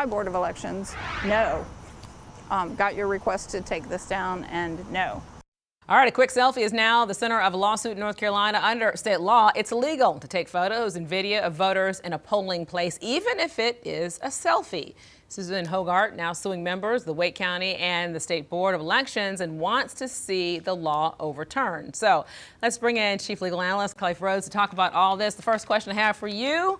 by Board of Elections, no. Got your request to take this down, and no. All right, a quick selfie is now the center of a lawsuit in North Carolina. Under state law, it's illegal to take photos and video of voters in a polling place, even if it is a selfie. Susan Hogart now suing members of the Wake County and the State Board of Elections and wants to see the law overturned. So let's bring in Chief Legal Analyst Khalifa Rhodes to talk about all this. The first question I have for you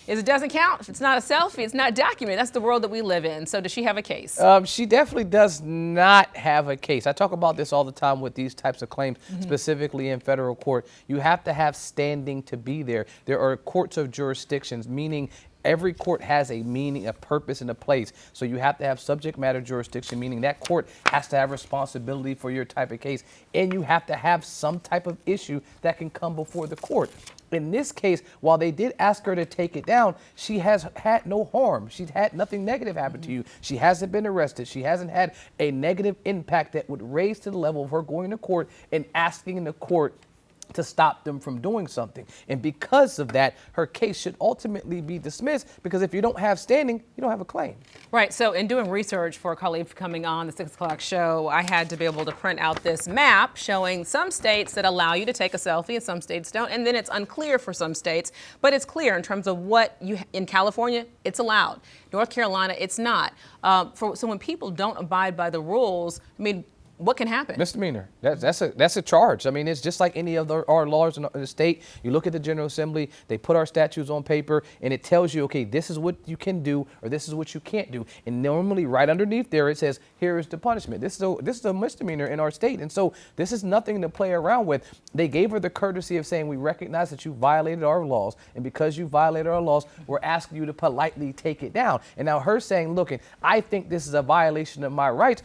is it doesn't count. If it's not a selfie, it's not documented. That's the world that we live in. So does she have a case? She definitely does not have a case. I talk about this all the time with these types of claims, specifically in federal court. You have to have standing to be there. There are courts of jurisdictions, meaning every court has a meaning, a purpose, and a place. So you have to have subject matter jurisdiction, meaning that court has to have responsibility for your type of case. And you have to have some type of issue that can come before the court. In this case, while they did ask her to take it down, she has had no harm. She's had nothing negative happen to you. She hasn't been arrested. She hasn't had a negative impact that would raise to the level of her going to court and asking the court to stop them from doing something. And because of that, her case should ultimately be dismissed, because if you don't have standing, you don't have a claim. Right. So in doing research for Khalifa coming on the 6 o'clock show, I had to be able to print out this map showing some states that allow you to take a selfie and some states don't. And then it's unclear for some states, but it's clear in terms of what you, in California, it's allowed. North Carolina, it's not. So when people don't abide by the rules, I mean, what can happen? Misdemeanor. That's a charge. I mean, it's just like any of our laws in the state. You look at the General Assembly, they put our statutes on paper, and it tells you, okay, this is what you can do, or this is what you can't do. And normally, right underneath there, it says, here is the punishment. This is a misdemeanor in our state, and so this is nothing to play around with. They gave her the courtesy of saying, we recognize that you violated our laws, and because you violated our laws, we're asking you to politely take it down. And now her saying, look, I think this is a violation of my rights.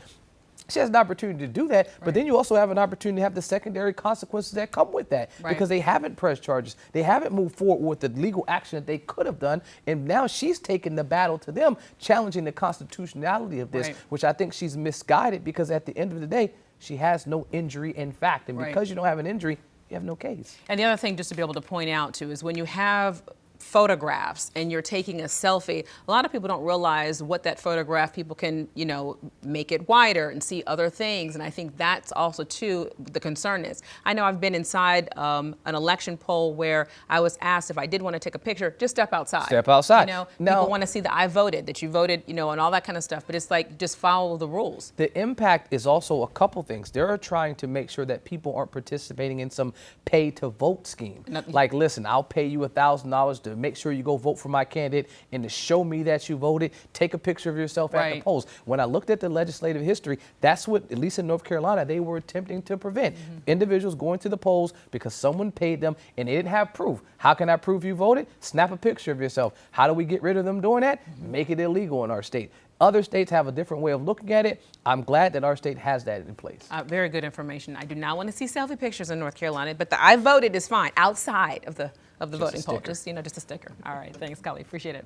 She has an opportunity to do that, but then you also have an opportunity to have the secondary consequences that come with that, because they haven't pressed charges. They haven't moved forward with the legal action that they could have done, and now she's taking the battle to them, challenging the constitutionality of this, which I think she's misguided, because at the end of the day, she has no injury in fact, and because you don't have an injury, you have no case. And the other thing just to be able to point out too is when you have photographs and you're taking a selfie, a lot of people don't realize what that photograph, people can, you know, make it wider and see other things. And I think that's also too the concern is. I know I've been inside an election poll where I was asked if I did want to take a picture, just step outside. Step outside. You know, people want to see that I voted, that you voted, you know, and all that kind of stuff. But it's like, just follow the rules. The impact is also a couple things. They're trying to make sure that people aren't participating in some pay to vote scheme. Like, listen, I'll pay you $1,000 to make sure you go vote for my candidate and to show me that you voted. Take a picture of yourself at the polls. When I looked at the legislative history, that's what, at least in North Carolina, they were attempting to prevent. Individuals going to the polls because someone paid them and they didn't have proof. How can I prove you voted? Snap a picture of yourself. How do we get rid of them doing that? Make it illegal in our state. Other states have a different way of looking at it. I'm glad that our state has that in place. Very good information. I do not want to see selfie pictures in North Carolina, but the I voted is fine outside of the voting poll. Just, you know, just a sticker. All right. Thanks, Kelly. Appreciate it.